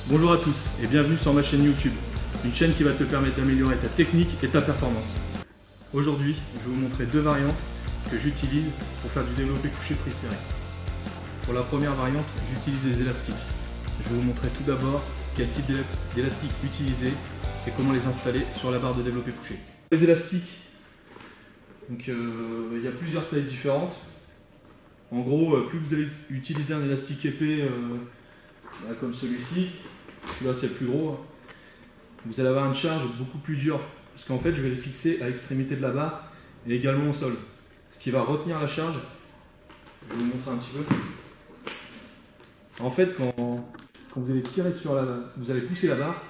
Bonjour à tous et bienvenue sur ma chaîne YouTube, une chaîne qui va te permettre d'améliorer ta technique et ta performance. Aujourd'hui, je vais vous montrer deux variantes que j'utilise pour faire du développé couché prise serré. Pour la première variante, j'utilise des élastiques. Je vais vous montrer tout d'abord quel type d'élastique utiliser et comment les installer sur la barre de développé couché. Les élastiques, donc il y a plusieurs tailles différentes. En gros, plus vous allez utiliser un élastique épais comme celui-ci, celui-là c'est le plus gros, vous allez avoir une charge beaucoup plus dure parce qu'en fait je vais les fixer à l'extrémité de la barre et également au sol. Ce qui va retenir la charge, je vais vous montrer un petit peu. En fait quand vous allez tirer sur vous allez pousser la barre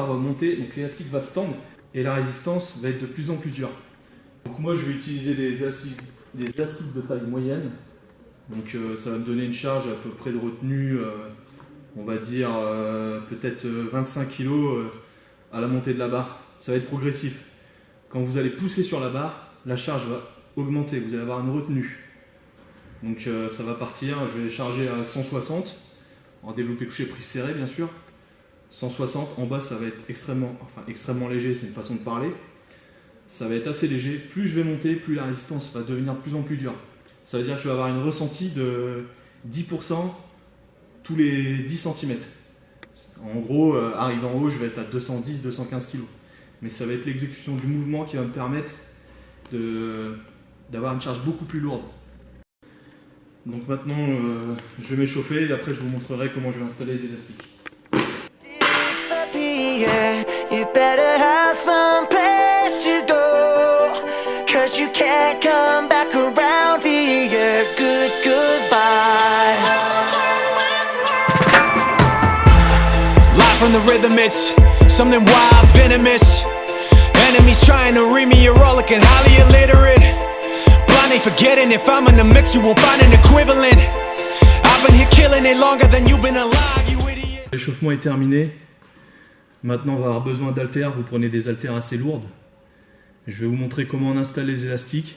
va monter, donc l'élastique va se tendre et la résistance va être de plus en plus dure. Donc moi je vais utiliser des élastiques de taille moyenne. Donc ça va me donner une charge à peu près de retenue, on va dire peut-être 25 kg à la montée de la barre. Ça va être progressif. Quand vous allez pousser sur la barre, la charge va augmenter, vous allez avoir une retenue. Donc ça va partir, je vais charger à 160, en développé couché prise serré bien sûr. 160, en bas ça va être extrêmement léger, c'est une façon de parler. Ça va être assez léger, plus je vais monter, plus la résistance va devenir de plus en plus dure. Ça veut dire que je vais avoir une ressentie de 10% tous les 10 cm. En gros, arrivé en haut, je vais être à 210-215 kg. Mais ça va être l'exécution du mouvement qui va me permettre d'avoir une charge beaucoup plus lourde. Donc maintenant, je vais m'échauffer et après je vous montrerai comment je vais installer les élastiques. You can't come back around here. Goodbye. Live from the rhythm, it's something wild, venomous. Enemies trying to read me, you're all looking highly illiterate. Blindly forgetting if I'm in the mix, you won't find an equivalent. I've been here killing it longer than you've been alive, you idiot. L'échauffement est terminé. Maintenant, on va avoir besoin d'haltères. Vous prenez des haltères assez lourdes. Je vais vous montrer comment on installe les élastiques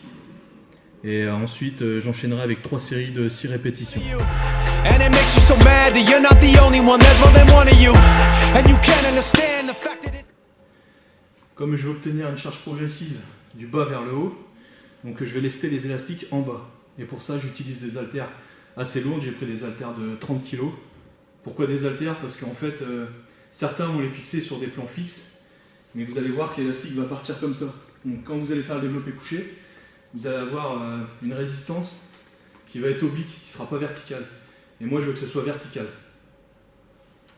et ensuite j'enchaînerai avec 3 séries de 6 répétitions. Comme je vais obtenir une charge progressive du bas vers le haut, donc je vais lester les élastiques en bas. Et pour ça j'utilise des haltères assez lourdes, j'ai pris des haltères de 30 kg. Pourquoi des haltères? Parce qu'en fait certains vont les fixer sur des plans fixes, mais vous allez voir que l'élastique va partir comme ça. Donc quand vous allez faire le développé couché, vous allez avoir une résistance qui va être oblique, qui ne sera pas verticale. Et moi je veux que ce soit vertical,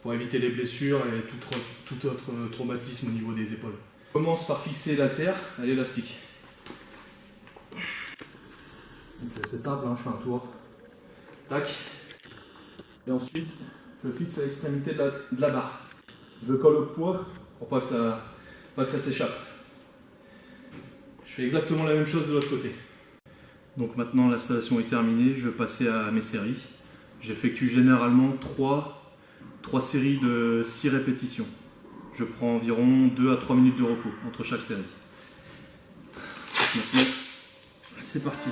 pour éviter les blessures et tout autre traumatisme au niveau des épaules. Je commence par fixer l'haltère à l'élastique. C'est simple, hein, je fais un tour. Tac. Et ensuite, je le fixe à l'extrémité de la barre. Je le colle au poids pour pas que ça s'échappe. Je fais exactement la même chose de l'autre côté. Donc maintenant l'installation est terminée, je vais passer à mes séries. J'effectue généralement 3 séries de 6 répétitions. Je prends environ 2 à 3 minutes de repos entre chaque série. Maintenant, c'est parti.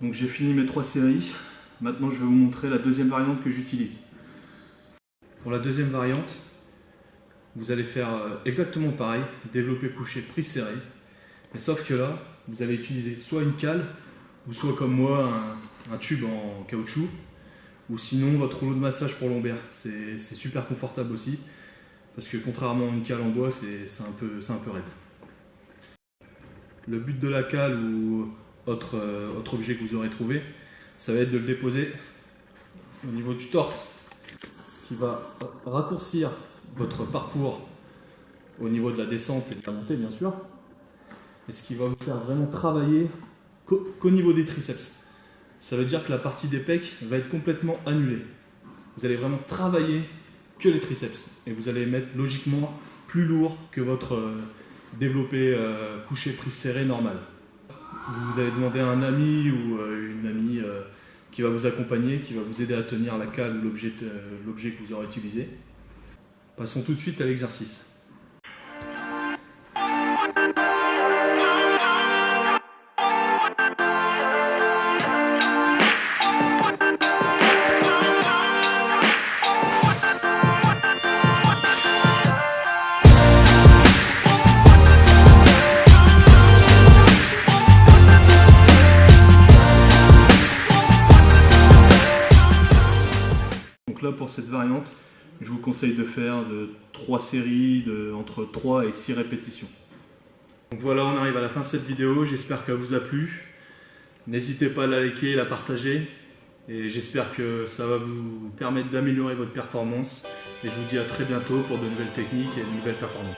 Donc j'ai fini mes 3 séries, maintenant je vais vous montrer la deuxième variante que j'utilise. Pour la deuxième variante, vous allez faire exactement pareil, développé couché prise serrée, mais sauf que là, vous allez utiliser soit une cale, ou soit comme moi un tube en caoutchouc, ou sinon votre rouleau de massage pour lombaire. C'est super confortable aussi, parce que contrairement à une cale en bois, c'est un peu raide. Le but de la cale ou autre objet que vous aurez trouvé, ça va être de le déposer au niveau du torse, ce qui va raccourcir votre parcours au niveau de la descente et de la montée bien sûr, et ce qui va vous faire vraiment travailler qu'au niveau des triceps. Ça veut dire que la partie des pecs va être complètement annulée. Vous allez vraiment travailler que les triceps. Et vous allez mettre logiquement plus lourd que votre développé couché prise serrée normal. Vous allez demander à un ami ou une amie qui va vous accompagner, qui va vous aider à tenir la cale ou l'objet que vous aurez utilisé. Passons tout de suite à l'exercice. Donc là, pour cette variante, je vous conseille de faire de 3 séries entre 3 et 6 répétitions. Donc voilà, on arrive à la fin de cette vidéo, j'espère qu'elle vous a plu. N'hésitez pas à la liker et la partager. Et j'espère que ça va vous permettre d'améliorer votre performance. Et je vous dis à très bientôt pour de nouvelles techniques et de nouvelles performances.